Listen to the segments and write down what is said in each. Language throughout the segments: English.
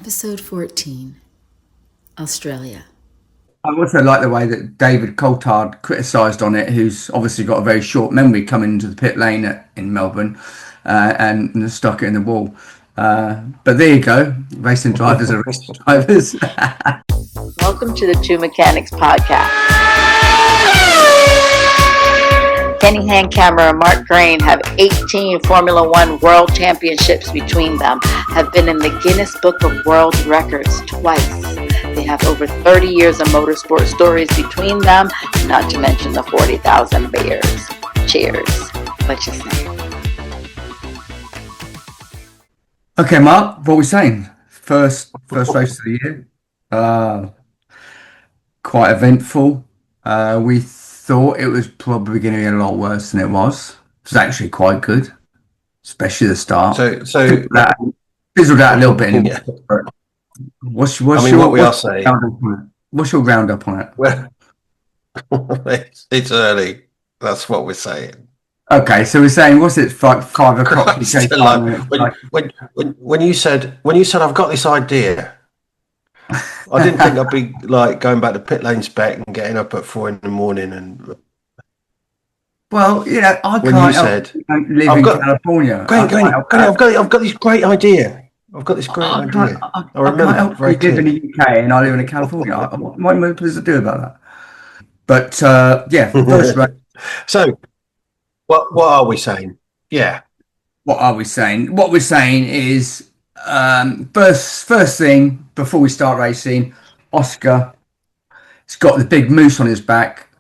Episode 14, Australia. I also like the way that David Coulthard criticised on it, who's obviously got a very short memory coming into the pit lane in Melbourne and stuck it in the wall. But there you go. Racing drivers are racing drivers. Welcome to the Two Mechanics podcast. Kenny Handkammer and Mark Grain have 18 Formula One World Championships between them, have been in the Guinness Book of World Records twice. They have over 30 years of motorsport stories between them, not to mention the 40,000 beers. Cheers. What you say? Okay, Mark, what are we saying? First race of the year. Quite eventful. We thought it was probably going to be a lot worse than it was. It was actually quite good, especially the start. So fizzled out a little bit. Yeah. What's what we are saying? What's your roundup on it? Well, it's early. That's what we're saying. Okay, so we're saying, what's it, 5 o'clock? When you said I've got this idea, I didn't think I'd be like going back to pit lane spec and getting up at 4 a.m. and. Well, yeah, I when can't you said live in California. I've got this great idea. I've got this great idea. I remember can't very live in the UK and I live in California. What am I supposed to do about that? But yeah, first race. So, what are we saying? Yeah. What are we saying? What we're saying is, first thing before we start racing, Oscar, he's got the big moose on his back,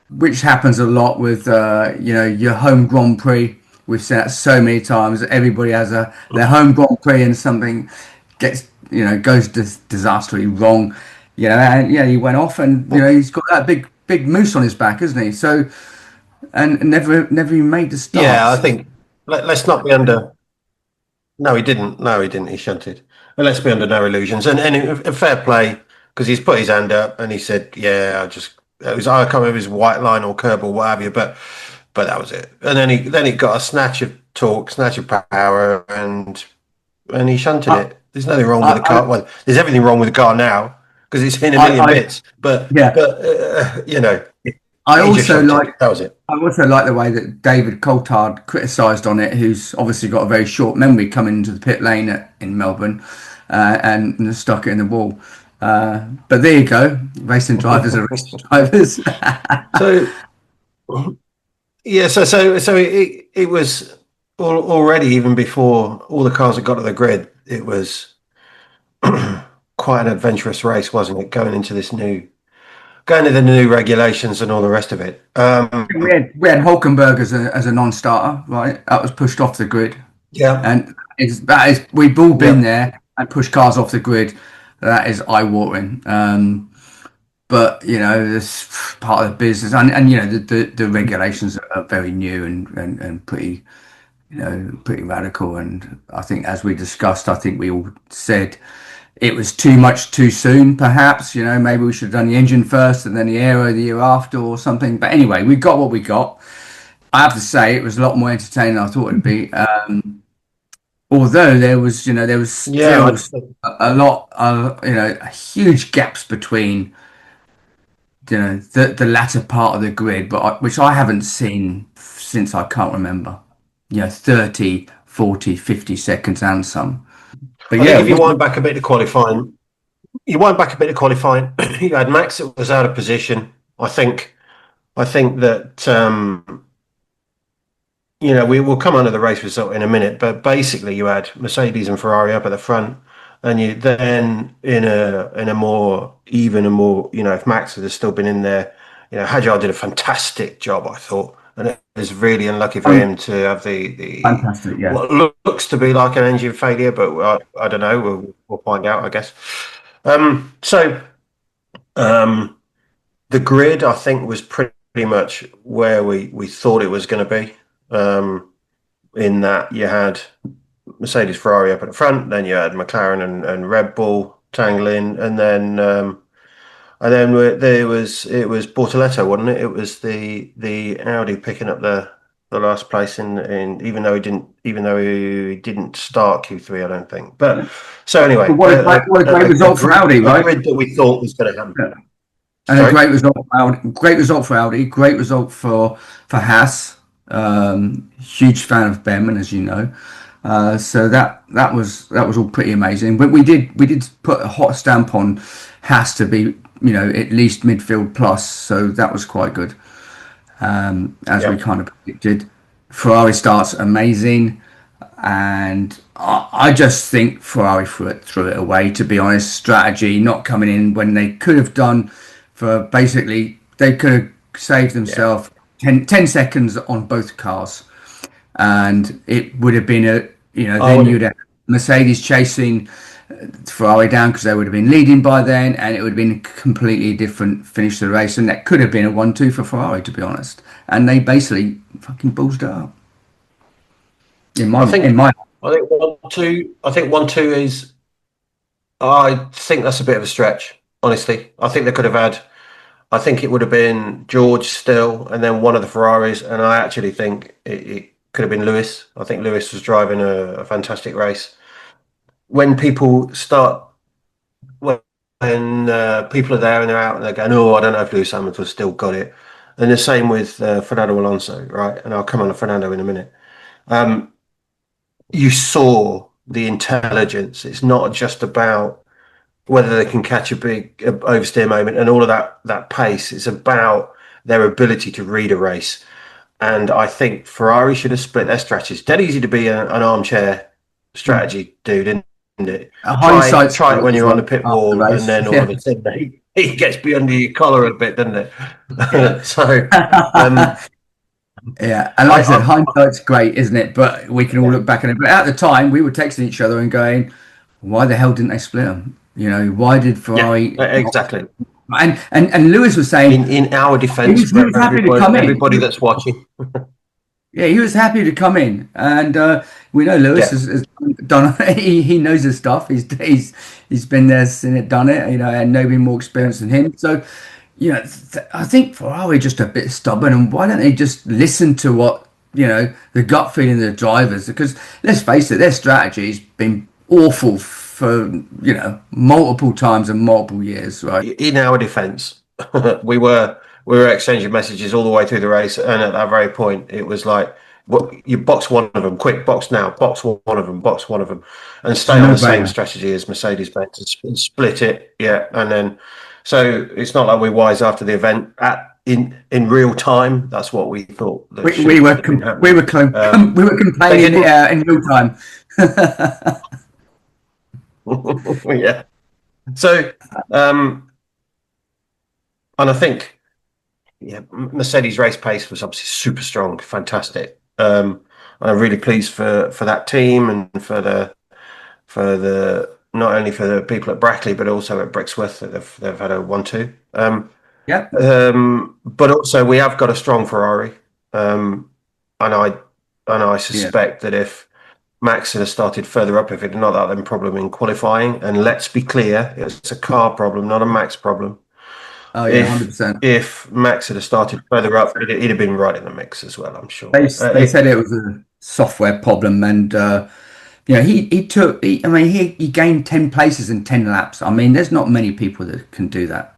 which happens a lot with your home Grand Prix. We've seen that so many times. Everybody has their home Grand Prix and something goes disastrously wrong. And he went off and he's got that big moose on his back, isn't he? So and never even made the start. Yeah, I think let's not be under. No, he didn't. He shunted. But let's be under no illusions. And a fair play, because he's put his hand up and he said, "Yeah, I can't remember his white line or curb or what have you." But that was it. And then he got a snatch of torque, snatch of power, and he shunted it. There's nothing wrong with the car. Well, there's everything wrong with the car now because it's in a million bits. But I also like that was it. I also like the way that David Coulthard criticised on it, who's obviously got a very short memory coming into the pit lane in Melbourne and stuck it in the wall. But there you go. Racing drivers are racing drivers. So it was already, even before all the cars had got to the grid, it was quite an adventurous race, wasn't it? Going into the new regulations and all the rest of it. We had Hulkenberg as a non-starter, right? That was pushed off the grid. Yeah, and we've all been there and pushed cars off the grid. That is eye-watering. But this part of the business, and the regulations are very new and pretty pretty radical. And I think, as we discussed, I think we all said it was too much too soon, perhaps. Maybe we should have done the engine first and then the aero the year after or something. But anyway, we got what we got. I have to say it was a lot more entertaining than I thought it'd be. Although there was still a lot of huge gaps between the latter part of the grid, but which I haven't seen since I can't remember. 30, 40, 50 seconds and some. But I think if you wind back a bit to qualifying, you had Max that was out of position. I think that we will come under the race result in a minute, but basically you had Mercedes and Ferrari up at the front, and you then in a more even and more, if Max had still been in there, Hadjar did a fantastic job, I thought, and it was really unlucky for him to have the fantastic, what looks to be like an engine failure, but I don't know. We'll find out, I guess. The grid, I think, was pretty much where we thought it was going to be. In that you had Mercedes, Ferrari up at the front, then you had McLaren and Red Bull tangling, and then it was Bortoletto, wasn't it? It was the Audi picking up the the last place in even though he didn't start Q3, I don't think. But so anyway, But what a great result for Audi, a right? grid that we thought was going to happen. Yeah. And Sorry? a great result for Audi. Great result for Audi. Great result for Haas. Huge fan of Behrman, as you know. So that was all pretty amazing. But we did put a hot stamp on Haas to be, at least midfield plus. So that was quite good. As we kind of predicted. Ferrari starts amazing, and I just think Ferrari threw it away. To be honest, strategy not coming in when they could have done for basically they could have saved themselves 10 seconds on both cars, and it would have been then you'd have Mercedes chasing Ferrari down because they would have been leading by then, and it would have been a completely different finish to the race, and that could have been a 1-2 for Ferrari, to be honest. And they basically fucking ballsed it up. I think 1-2. I think 1-2 is. I think that's a bit of a stretch. Honestly, I think they could have had. I think it would have been George still, and then one of the Ferraris, and I actually think it could have been Lewis. I think Lewis was driving a fantastic race. When people start, when people are there and they're out and they're going, "Oh, I don't know if Lewis Hamilton still got it," and the same with Fernando Alonso, right? And I'll come on to Fernando in a minute. You saw the intelligence. It's not just about whether they can catch a big oversteer moment and all of that pace. It's about their ability to read a race. And I think Ferrari should have split their strategies. Dead easy to be an armchair strategy dude, isn't it? Try it when you're on the pit wall, and then all of a sudden he gets under your collar a bit, doesn't it? So. Yeah, and like I said, hindsight's great, isn't it? But we can all look back on it. But at the time, we were texting each other and going, "Why the hell didn't they split them? Why did Ferrari?" Yeah, exactly. And Lewis was saying, in our defence, he was happy to come in. Everybody that's watching. Yeah, he was happy to come in, and we know Lewis has done. He knows his stuff. He's been there, seen it, done it. And nobody more experienced than him. So. I think Ferrari are just a bit stubborn, and why don't they just listen to what the gut feeling of the drivers? Because let's face it, their strategy's been awful for multiple times and multiple years, right? In our defence, we were exchanging messages all the way through the race, and at that very point, it was like, you box one of them, quick, box now, box one of them, box one of them, and stay on the same strategy as Mercedes-Benz and split it, and then. So it's not like we're wise after the event. In real time, that's what we thought. We were complaining in real time. Yeah. So, and I think, Mercedes race pace was obviously super strong, fantastic. I'm really pleased for that team and for the. Not only for the people at Brackley, but also at Brixworth, they've had a 1-2. But also we have got a strong Ferrari, and I suspect that if Max had started further up, if it had not that then problem in qualifying, and let's be clear, it's a car problem, not a Max problem. Oh yeah, 100%. If Max had started further up, he'd have been right in the mix as well, I'm sure. They said it was a software problem, and. He gained 10 places in 10 laps. I mean, there's not many people that can do that.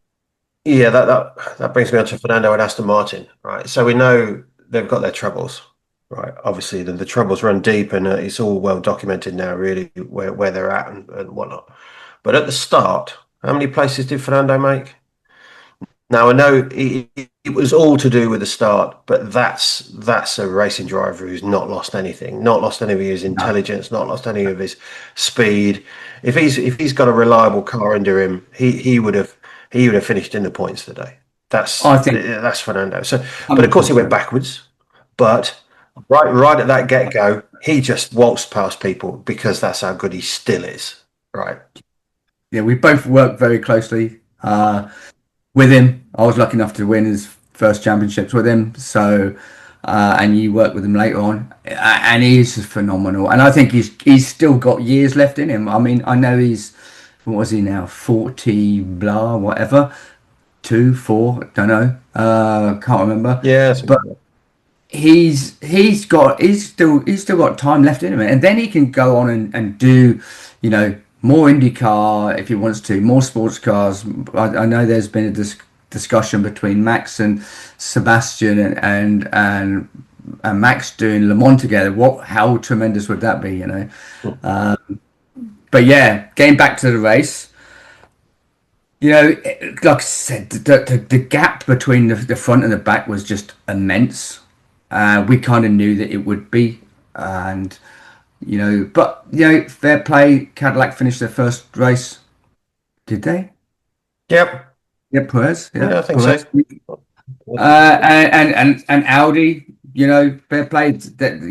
Yeah, that brings me on to Fernando and Aston Martin, right? So we know they've got their troubles, right? Obviously, the troubles run deep, and it's all well documented now, really, where they're at and whatnot. But at the start, how many places did Fernando make? Now, I know it was all to do with the start, but that's a racing driver who's not lost anything, not lost any of his intelligence, not lost any of his speed. If he's got a reliable car under him, he would have finished in the points today. That's Fernando. So, but of course he went backwards. But right at that get go, he just waltzed past people because that's how good he still is, right? Yeah, we both worked very closely with him. I was lucky enough to win his first championships with him. So, and you worked with him later on, and he's phenomenal. And I think he's still got years left in him. I mean, I know what was he now? 40 blah whatever, 2, 4, don't know, can't remember. Yeah, but he's still got time left in him, and then he can go on and do, more IndyCar if he wants to, more sports cars. I know there's been a discussion between Max and Sebastian and Max doing Le Mans together. How tremendous would that be, But yeah, getting back to the race, like I said, the gap between the front and the back was just immense. We kind of knew that it would be, and fair play. Cadillac finished their first race, did they? Yep. Yeah, Perez. Yeah, I think Perez. so. And Audi, fair play. That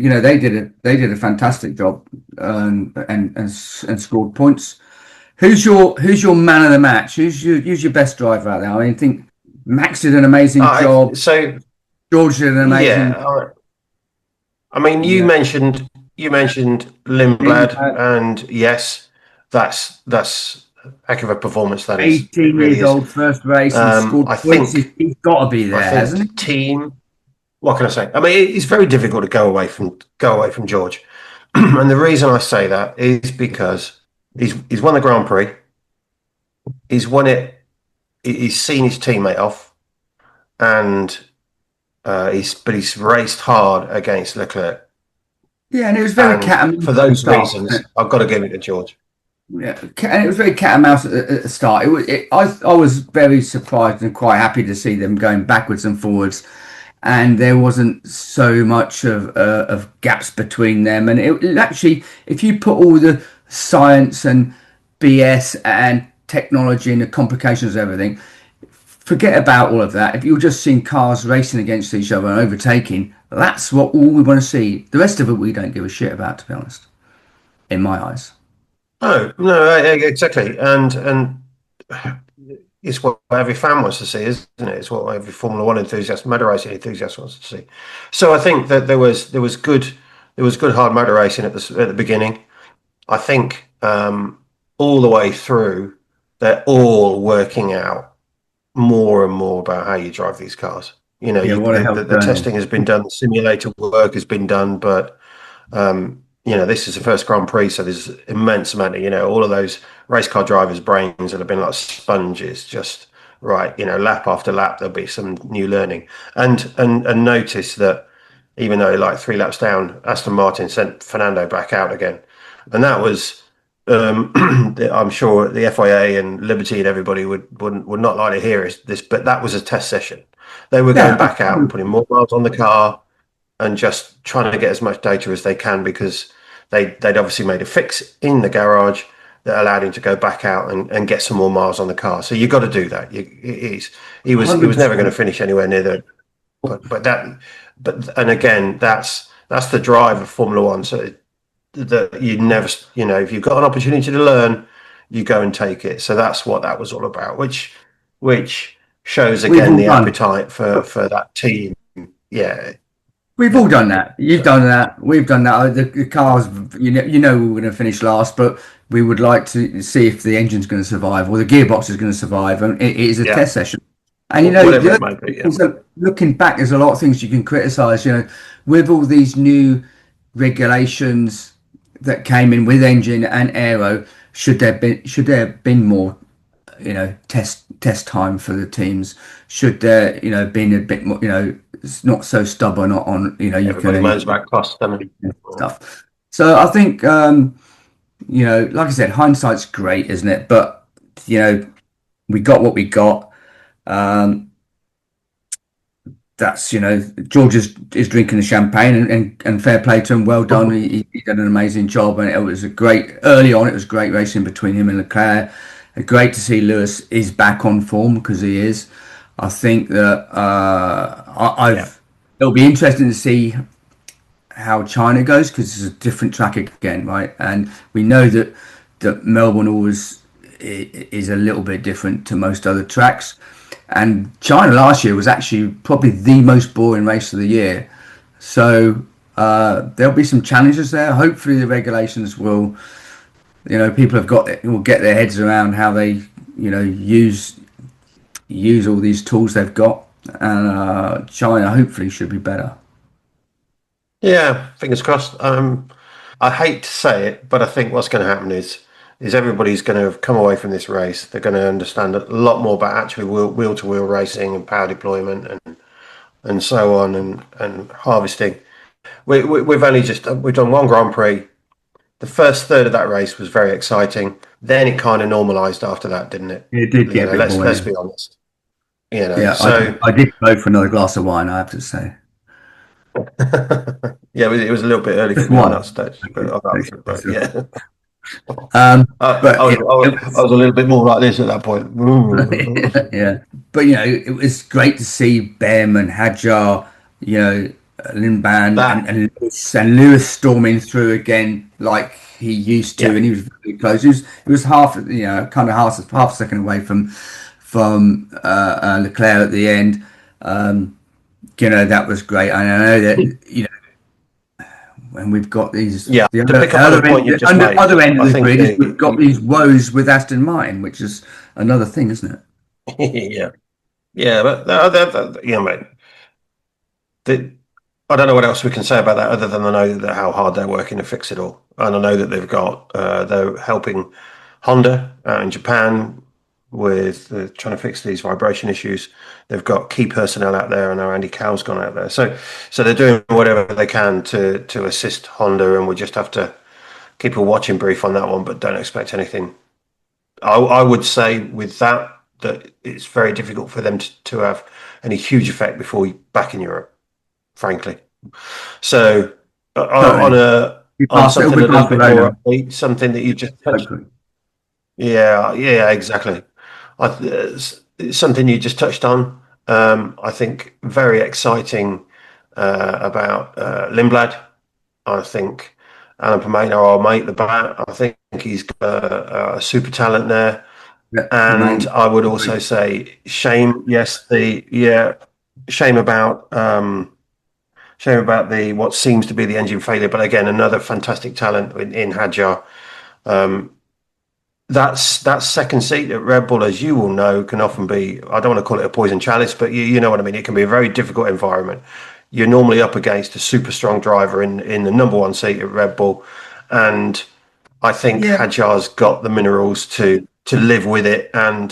they did a fantastic job, and scored points. Who's your man of the match? Who's your best driver out there? I mean, I think Max did an amazing job. So George did an amazing. Yeah, I mean, you mentioned Lindblad, and yes, that's a heck of a performance. That is 18 really years old, first race, and scored I points. think He's got to be there, I think hasn't he? the team. What can I say? I mean, it's very difficult to go away from George, and the reason I say that is because he's won the Grand Prix. He's won it. He's seen his teammate off, and he's raced hard against Leclerc. Yeah, and it was very cat and mouse for those at the reasons. start. I've got to give it to George. Yeah, and it was very cat and mouse at the start. I was very surprised and quite happy to see them going backwards and forwards, and there wasn't so much of gaps between them. And it actually, if you put all the science and BS and technology and the complications of everything, forget about all of that. If you're just seeing cars racing against each other and overtaking, that's all we want to see. The rest of it we don't give a shit about, to be honest, in my eyes. No, exactly, and it's what every fan wants to see, isn't it? It's what every Formula One enthusiast, motor racing enthusiast wants to see. So I think that there was good hard motor racing at the beginning. I think all the way through, they're all working out more and more about how you drive these cars. The testing has been done, the simulator work has been done, but this is the first Grand Prix, so there's immense amount of, all of those race car drivers' brains that have been like sponges, just right, lap after lap, there'll be some new learning. And notice that even though like 3 laps down, Aston Martin sent Fernando back out again. And that was, I'm sure the FIA and Liberty and everybody would not like to hear this, but that was a test session. They were going back out and putting more miles on the car and just trying to get as much data as they can, because they'd obviously made a fix in the garage that allowed him to go back out and get some more miles on the car. So you've got to do that. He was never going to finish anywhere near the, and again, that's the drive of Formula One. So that you never, if you've got an opportunity to learn, you go and take it. So that's what that was all about, which shows again the appetite for that team. Yeah. We've all done that. You've done that. We've done that. The cars, we were going to finish last, but we would like to see if the engine's going to survive or the gearbox is going to survive. And it is a test session. And looking back, there's a lot of things you can criticise. With all these new regulations that came in with engine and aero, should there have been more, test time for the teams? Should there, been a bit more, it's not so stubborn on, everybody moans about cost stuff. So I think, like I said, hindsight's great, isn't it? But we got what we got. That's George is drinking the champagne, and fair play to him. Well done. He did an amazing job, and it was early on. It was great racing between him and Leclerc. Great to see Lewis is back on form, because he is. I think that it'll be interesting to see how China goes, because it's a different track again, right? And we know that Melbourne always is a little bit different to most other tracks. And China last year was actually probably the most boring race of the year. So there'll be some challenges there. Hopefully the regulations will, people will get their heads around how they, use all these tools they've got. And China hopefully should be better. Yeah, fingers crossed. I hate to say it, but I think what's going to happen is everybody's going to have come away from this race. They're going to understand a lot more about actually wheel to wheel racing and power deployment and so on and harvesting. We've only just we've done one Grand Prix. The first third of that race was very exciting. Then it kind of normalised after that, didn't it? It did You get know, a bit let's boring. be honest. You know, Yeah, so I did go for another glass of wine, I have to say. yeah, it was a little bit early for Just me on that one. stage, Okay. but yeah. But I was a little bit more like this at that point. yeah, but it was great to see Bem and Hadjar, Linban That, and Lewis storming through again like he used to, yeah, and he was very close. He was half, kind of half a second away from Leclerc at the end. That was great, and I know that when we've got these yeah. the To pick up on the other point end, you've just made, other end of I the think grid is we've got these woes with Aston Martin, which is another thing, isn't it? yeah, yeah, but mate. The, I don't know what else we can say about that other than I know that how hard they're working to fix it all, and I know that they're helping Honda out in Japan with trying to fix these vibration issues. They've got key personnel out there. I know Andy Cow's gone out there, so they're doing whatever they can to assist Honda, and we just have to keep a watching brief on that one, but don't expect anything. I would say with that it's very difficult for them to have any huge effect before we back in Europe, frankly. So on Totally. a We on pass it. something We a little pass bit more Verona. upbeat, something that you just touched. Hopefully. Yeah, exactly. It's something you just touched on. I think very exciting about Lindblad. I think Alan Pomena, our mate, the bat. I think he's got a super talent there. Yeah, And remain. I would also say shame. Yes, shame about the what seems to be the engine failure. But again, another fantastic talent in Hadjar. That second seat at Red Bull, as you will know, can often be, I don't want to call it a poison chalice, but you know what I mean. It can be a very difficult environment. You're normally up against a super strong driver in the number one seat at Red Bull. And I think Yeah. Hadjar's got the minerals to live with it and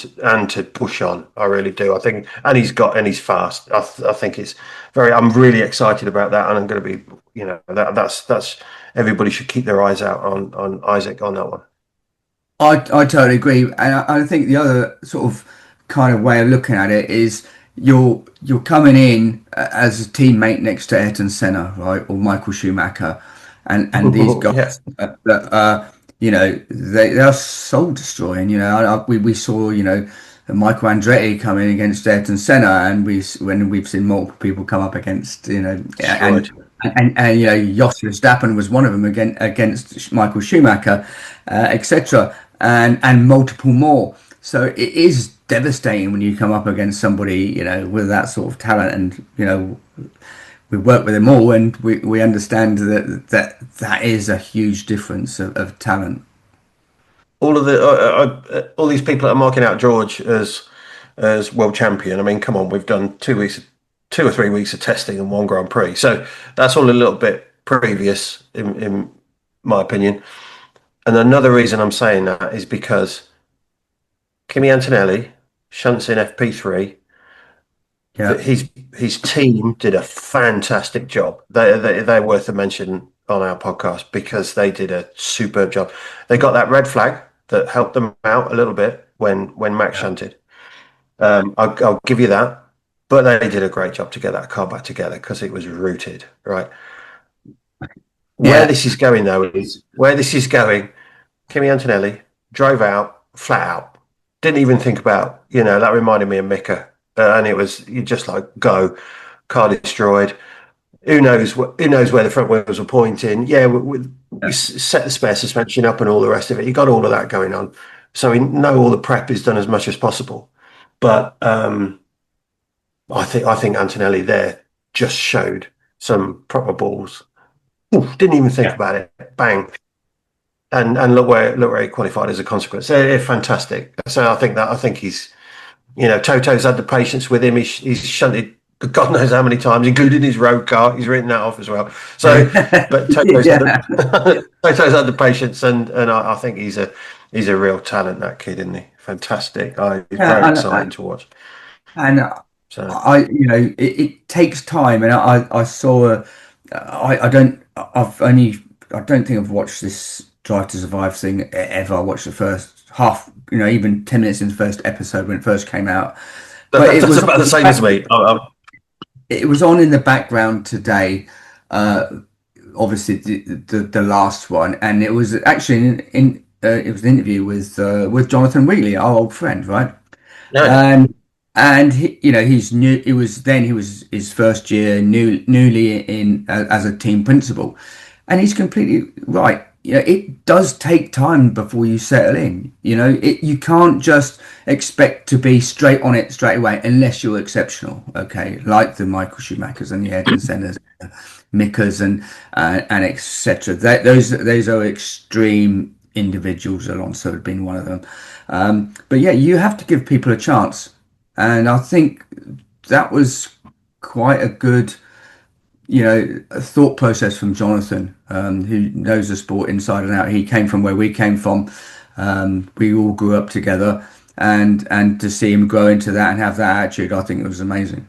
to push on. I really do. I think, and he's fast. I think it's very. I'm really excited about that, and I'm going to be. That's everybody should keep their eyes out on Isaac on that one. I totally agree, and I think the other sort of kind of way of looking at it is you're coming in as a teammate next to Ayrton Senna, right, or Michael Schumacher, and these Yeah, guys that they are soul destroying. We saw Michael Andretti coming against Ayrton Senna, and when we've seen multiple people come up against destroyed. and Jos Verstappen was one of them against Michael Schumacher, etc. And multiple more. So it is devastating when you come up against somebody with that sort of talent, and we work with them all, and we understand that is a huge difference of talent. All these people that are marking out George as world champion. I mean, come on, we've done 2 or 3 weeks of testing and one Grand Prix, so that's all a little bit previous, in my opinion. And another reason I'm saying that is because Kimi Antonelli shunts in FP3. Yeah, His team did a fantastic job. They're worth a mention on our podcast because they did a superb job. They got that red flag that helped them out a little bit when Max yeah, shunted. I'll give you that, but they did a great job to get that car back together because it was rooted right. Where yeah, this is going though is where this is going. Kimi Antonelli drove out flat out. Didn't even think about, that reminded me of Mika. And it was, you just like, go, car destroyed. Who knows where the front wheels were pointing. Yeah, we yeah. set the spare suspension up and all the rest of it. You got all of that going on. So we know all the prep is done as much as possible. But I think Antonelli there just showed some proper balls. Oof, didn't even think Yeah. about it. Bang. And look where he qualified as a consequence. They're fantastic. So I think he's Toto's had the patience with him. He's shunted God knows how many times, including his road car. He's written that off as well. So, but Toto's had Toto's had the patience, and I think he's a real talent. That kid, isn't he? Fantastic. He's very exciting to watch. And So it takes time, and I saw. I don't. I don't think I've watched this Drive to Survive thing ever. I watched the first half. Even 10 minutes in the first episode when it first came out. But it that's was about the same as me. it was on in the background today. Obviously the last one, and it was actually it was an interview with Jonathan Wheatley, our old friend, right? Yeah. And he's new. He was his first year, newly in as a team principal, and he's completely right. It does take time before you settle in. You can't just expect to be straight on it straight away unless you're exceptional. Okay, like the Michael Schumachers and the Ayrton Senners, Mickers and etc. Those are extreme individuals. Alonso had been one of them. But yeah, you have to give people a chance, and I think that was quite a good a thought process from Jonathan, who knows the sport inside and out. He came from where we came from. We all grew up together, and to see him grow into that and have that attitude, I think it was amazing.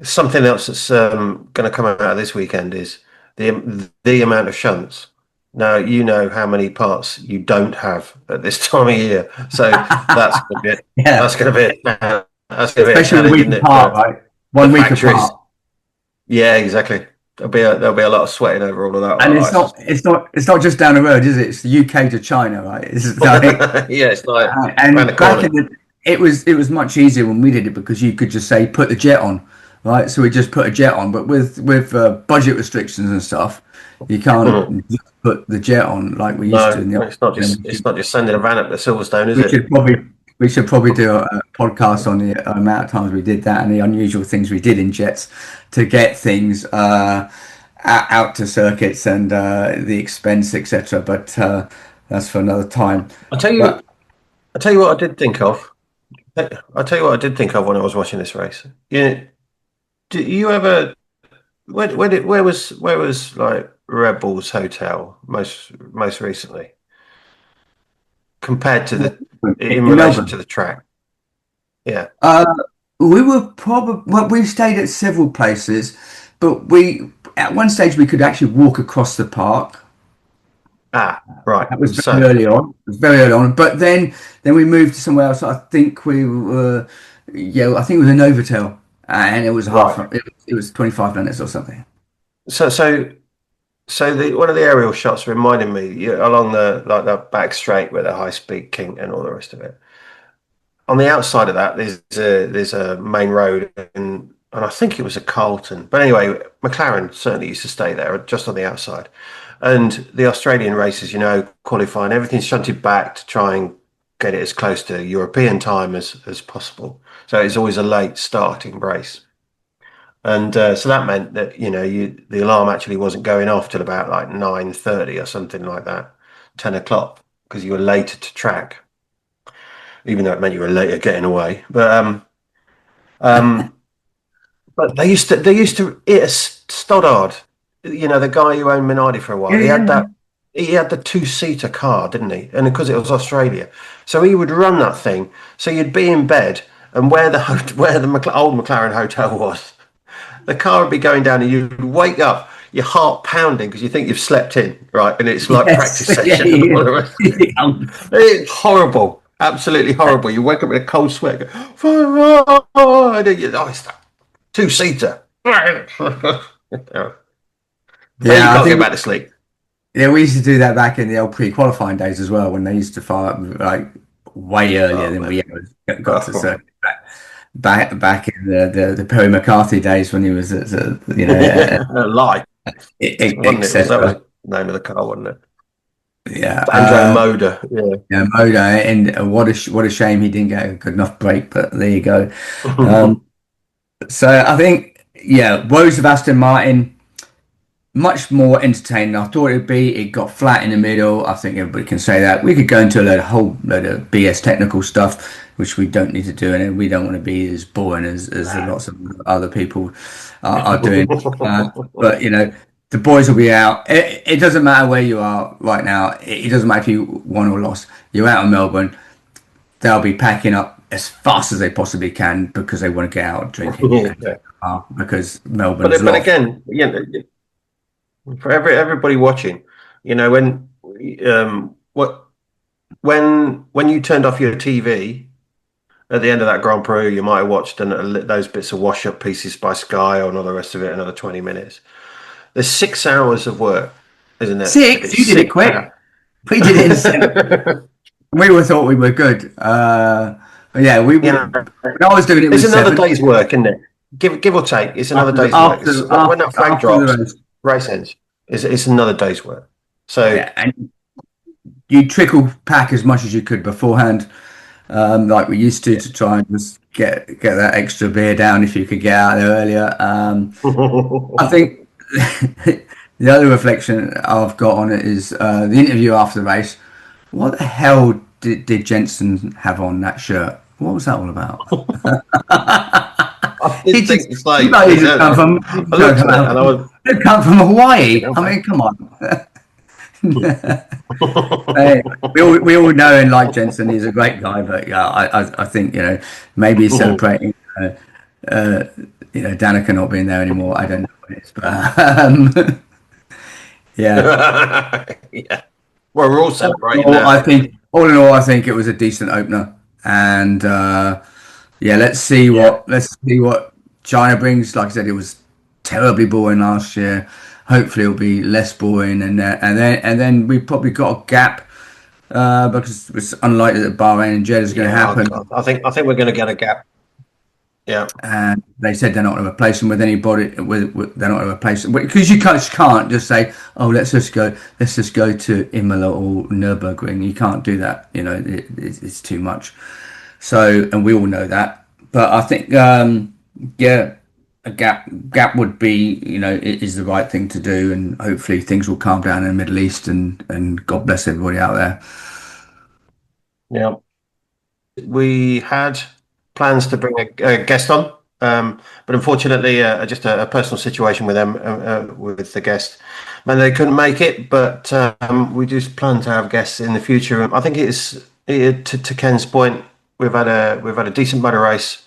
Something else that's going to come out of this weekend is the amount of shunts. Now how many parts you don't have at this time of year, so that's going to be it. Yeah, that's going to be it. That's going to be especially a week apart, right? 1 week apart. Yeah, exactly. There'll be a lot of sweating over all of that. And it's not just down the road, is it? It's the UK to China, right? It's like, yeah, it's like and back it was much easier when we did it because you could just say put the jet on, right? So we just put a jet on, but with budget restrictions and stuff, you can't just put the jet on like we used to. It's not just sending a van up to Silverstone, is it? We should probably do a podcast on the amount of times we did that and the unusual things we did in jets to get things out to circuits and the expense, etc. But that's for another time. I'll tell you what I did think of. I'll tell you what I did think of when I was watching this race. Do you ever? Where was like Red Bull's hotel most recently compared to in relation to the track? Yeah. We were probably we stayed at several places, but at one stage we could actually walk across the park. Right. That was very early on. It was very early on. But then we moved to somewhere else. I think we were, I think it was a Novotel, and it was it was 25 minutes or something. So one of the aerial shots reminded me along the back straight with the high speed kink and all the rest of it. On the outside of that, there's a main road, and I think it was a Carlton. But anyway, McLaren certainly used to stay there, just on the outside. And the Australian races, qualifying, everything's shunted back to try and get it as close to European time as possible. So it's always a late starting race. And so that meant that the alarm actually wasn't going off till about like 9:30 or something like that, 10 o'clock, because you were later to track. Even though it meant you were later getting away, but they used to Stoddard, the guy who owned Minardi for a while. He had the 2-seater car, didn't he? And because it was Australia, so he would run that thing. So you'd be in bed, and where the old McLaren hotel was, the car would be going down, and you'd wake up, your heart pounding because you think you've slept in, right? And it's like practice session. It's horrible. Absolutely horrible. You wake up with a cold sweat. And then it's that 2-seater. You can't get back to sleep. Yeah, we used to do that back in the old pre-qualifying days as well, when they used to fire up like way earlier than we ever got to circuit. Back in the Perry McCarthy days when he was live. That was the name of the car, wasn't it? Yeah, Andrew Moda. Yeah, Moda, and what a shame he didn't get a good enough break. But there you go. So I think, woes of Aston Martin. much more entertaining than I thought it'd be. It got flat in the middle. I think everybody can say that. We could go into a whole load of BS technical stuff, which we don't need to do, and we don't want to be as boring as lots of other people are doing. But the boys will be out. It doesn't matter where you are right now. It doesn't matter if you won or lost. You're out in Melbourne. They'll be packing up as fast as they possibly can because they want to get out drinking. Because Melbourne. But again, for everybody watching, when you turned off your TV at the end of that Grand Prix, you might have watched those bits of wash up pieces by Sky or all the rest of it, another 20 minutes. There's 6 hours of work, isn't there? 6? You did it quick. We did it in 7. We all thought we were good. When I was doing it, it's another day's work, isn't it? Give or take, it's another day's work. When that flag drops, race ends. It's another day's work. So and you trickle pack as much as you could beforehand, like we used to try and just get that extra beer down if you could get out there earlier. I think the other reflection I've got on it is the interview after the race. What the hell did Jensen have on that shirt? What was that all about? He come from Hawaii. I mean, come on. we all know and like Jensen. He's a great guy, but I think maybe he's celebrating Danica not being there anymore. I don't know what it is, but yeah. Well, we're all celebrating. All in all, I think it was a decent opener, and let's see what China brings. Like I said, it was terribly boring last year. Hopefully, it'll be less boring, and then we've probably got a gap because it's unlikely that Bahrain and Jeddah is going to happen. I think we're going to get a gap. Yeah, and they said they're not going to replace them with anybody. They're not going to replace them because you can't just say, "Oh, let's just go to Imola or Nürburgring." You can't do that. It's too much. So, and we all know that. But I think, a gap would be, is the right thing to do, and hopefully things will calm down in the Middle East, and God bless everybody out there. Yeah, we had plans to bring a guest on, but unfortunately, just a personal situation with them, with the guest, and they couldn't make it. But we do plan to have guests in the future. I think to Ken's point, we've had a decent motor race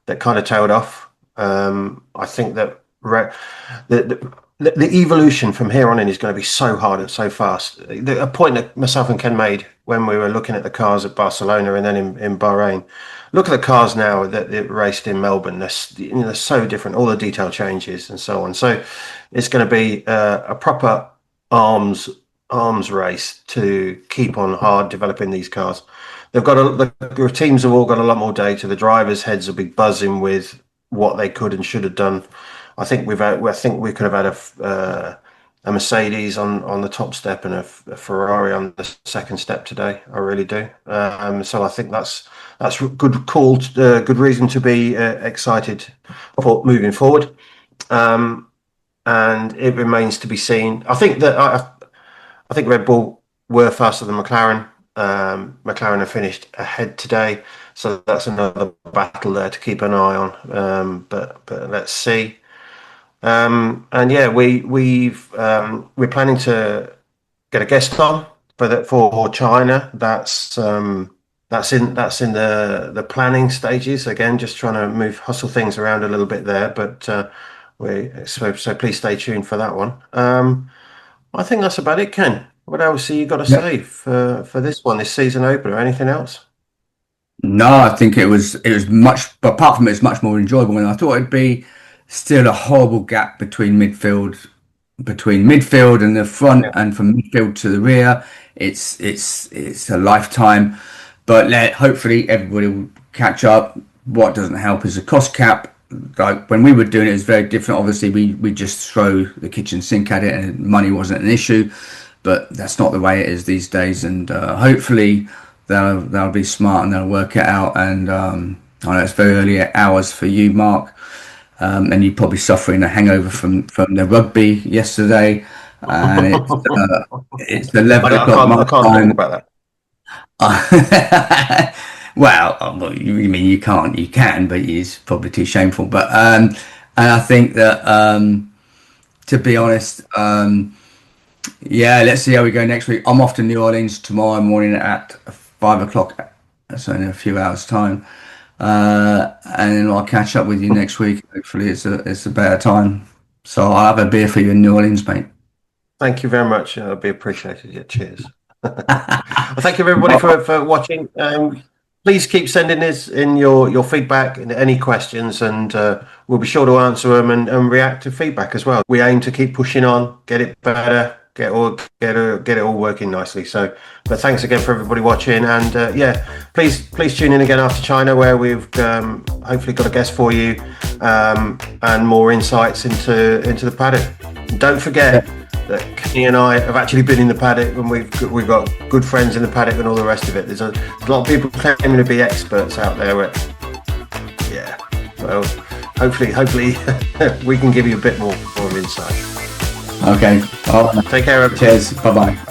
that kind of tailed off. I think that the evolution from here on in is going to be so hard and so fast. A point that myself and Ken made when we were looking at the cars at Barcelona and then in Bahrain. Look at the cars now that it raced in Melbourne. They're so different. All the detail changes and so on. So it's going to be a proper arms race to keep on hard developing these cars. The teams have all got a lot more data. The drivers' heads will be buzzing with what they could and should have done. I think we could have had a Mercedes on the top step and a Ferrari on the second step today. I really do. So I think that's good reason to be excited for moving forward. And it remains to be seen. I think Red Bull were faster than McLaren. McLaren have finished ahead today, so that's another battle there to keep an eye on. But let's see. And yeah, we're planning to get a guest on for China. That's in the planning stages. Again, just trying to hustle things around a little bit there. But so please stay tuned for that one. I think that's about it, Ken. What else have you got to say for this season opener? Anything else? No, I think it was much. Apart from it's much more enjoyable than I thought it'd be. Still a horrible gap between midfield and the front, and from midfield to the rear. It's a lifetime, but hopefully everybody will catch up. What doesn't help is the cost cap. Like when we were doing it was very different. Obviously, we just throw the kitchen sink at it, and money wasn't an issue. But that's not the way it is these days, and hopefully they'll be smart and they'll work it out. And I know it's very early hours for you, Mark. and you're probably suffering a hangover from the rugby yesterday, and it's 11 o'clock I my can't talk time. about that. Well, you mean you can't? You can, but it's probably too shameful. But and I think that to be honest, yeah, let's see how we go next week. I'm off to New Orleans tomorrow morning at 5 o'clock, so in a few hours' time, and then I'll catch up with you next week. Hopefully, it's a better time. So I'll have a beer for you in New Orleans, mate. Thank you very much. It'll be appreciated. Yeah, cheers. Well, thank you everybody for watching. Please keep sending us in your feedback and any questions, and we'll be sure to answer them and react to feedback as well. We aim to keep pushing on, get it better, get it all working nicely. So, but thanks again for everybody watching, and yeah, please tune in again after China, where we've hopefully got a guest for you, and more insights into the paddock. And don't forget that Kenny and I have actually been in the paddock, and we've got good friends in the paddock and all the rest of it. There's a lot of people claiming to be experts out there. Yeah, well, hopefully we can give you a bit more insight. Okay. Take care, everybody. Cheers. Bye bye.